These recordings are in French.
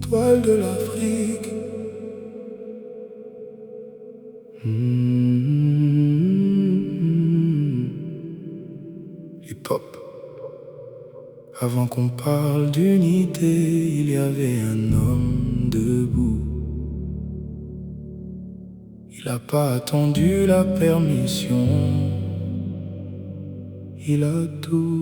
L'étoile de l'Afrique. Hip-hop. Avant qu'on parle d'unité, il y avait un homme debout. Il a pas attendu la permission. Il a tout.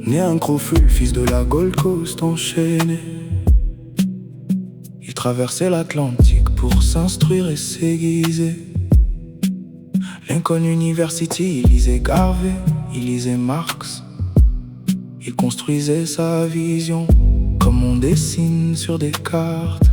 Né un croful, fils de la Gold Coast enchaîné. Il traversait l'Atlantique pour s'instruire et s'aiguiser. Lincoln University, il lisait Garvey, il lisait Marx. Il construisait sa vision comme on dessine sur des cartes.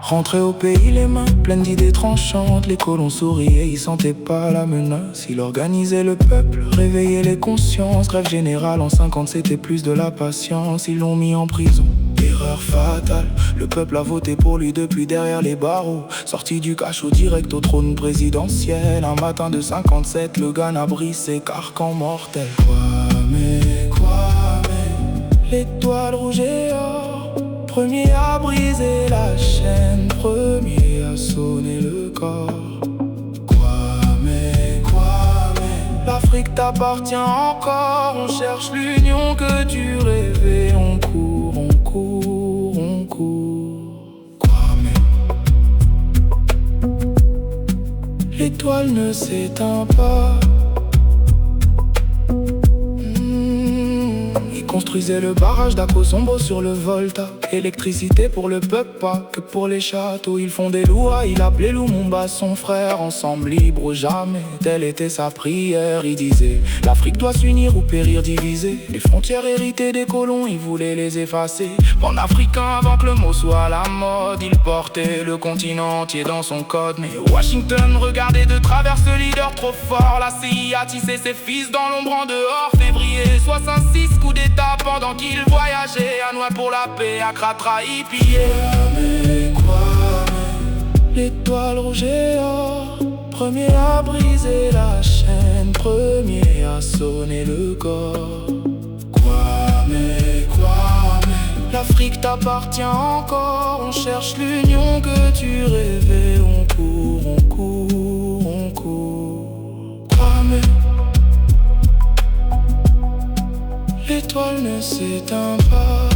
Rentré au pays les mains pleines d'idées tranchantes, les colons souriaient, ils sentaient pas la menace. Il organisait le peuple, réveillait les consciences. Grève générale en 50, c'était plus de la patience. Ils l'ont mis en prison, erreur fatale. Le peuple a voté pour lui depuis derrière les barreaux. Sorti du cachot direct au trône présidentiel. Un matin de 57, le Ghana brise ses carcans mortels. Kwame, l'étoile rouge et or, premier à briser la chaîne, premier à sonner le corps. Kwame, l'Afrique t'appartient encore. On cherche l'union que tu rêvais. On court, on court, on court. Kwame, l'étoile ne s'éteint pas. Construisait le barrage d'Akosombo sur le Volta. Électricité pour le peuple, pas que pour les châteaux. Ils font des lois, il appelait Lumumba son frère. Ensemble libre ou jamais, telle était sa prière. Il disait, l'Afrique doit s'unir ou périr divisée. Les frontières héritées des colons, il voulait les effacer. Pan-africain avant que le mot soit à la mode. Il portait le continent entier dans son code. Mais Washington regardait de travers ce leader trop fort. La CIA tissait ses fils dans l'ombre en dehors. Février 66, coup d'état pendant qu'il voyageait. À Noël pour la paix, Accra trahi, pillé. Kwame, l'étoile rouge et or, premier à briser la chaîne, premier à sonner le corps. Kwame, l'Afrique t'appartient encore. On cherche l'union que tu rêvais. On court, on court, on court. Kwame, l'étoile ne s'éteint pas.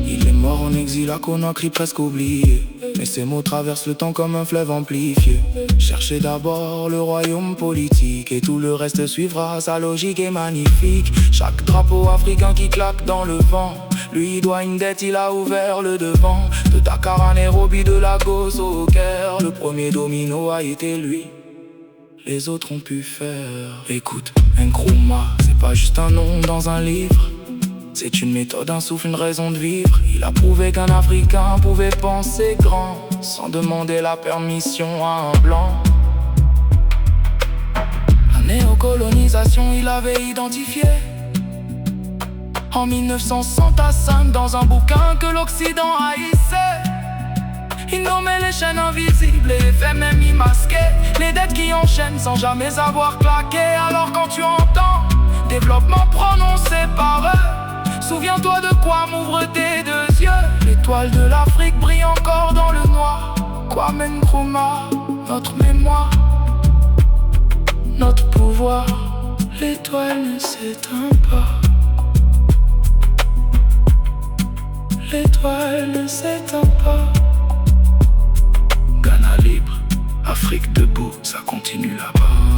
Il est mort en exil à Conakry, presque oublié. Mais ses mots traversent le temps comme un fleuve amplifié. Cherchez d'abord le royaume politique, et tout le reste suivra, sa logique est magnifique. Chaque drapeau africain qui claque dans le vent, lui doit une dette, il a ouvert le devant. De Dakar à Nairobi, de Lagos au Caire, le premier domino a été lui. Les autres ont pu faire. Écoute, Nkrumah, c'est pas juste un nom dans un livre. C'est une méthode, un souffle, une raison de vivre. Il a prouvé qu'un Africain pouvait penser grand sans demander la permission à un blanc. La néocolonisation, il avait identifié en 1965 dans un bouquin que l'Occident haïssait. Il nommait les chaînes invisibles et les FMI masqués, les dettes qui enchaînent sans jamais avoir claqué. Alors quand tu entends développement prononcé par eux, souviens-toi de quoi m'ouvre tes deux yeux. L'étoile de l'Afrique brille encore dans le noir. Kwame Nkrumah, notre mémoire, notre pouvoir. L'étoile ne s'éteint pas. L'étoile ne s'éteint pas. Ghana libre, Afrique debout, ça continue là-bas.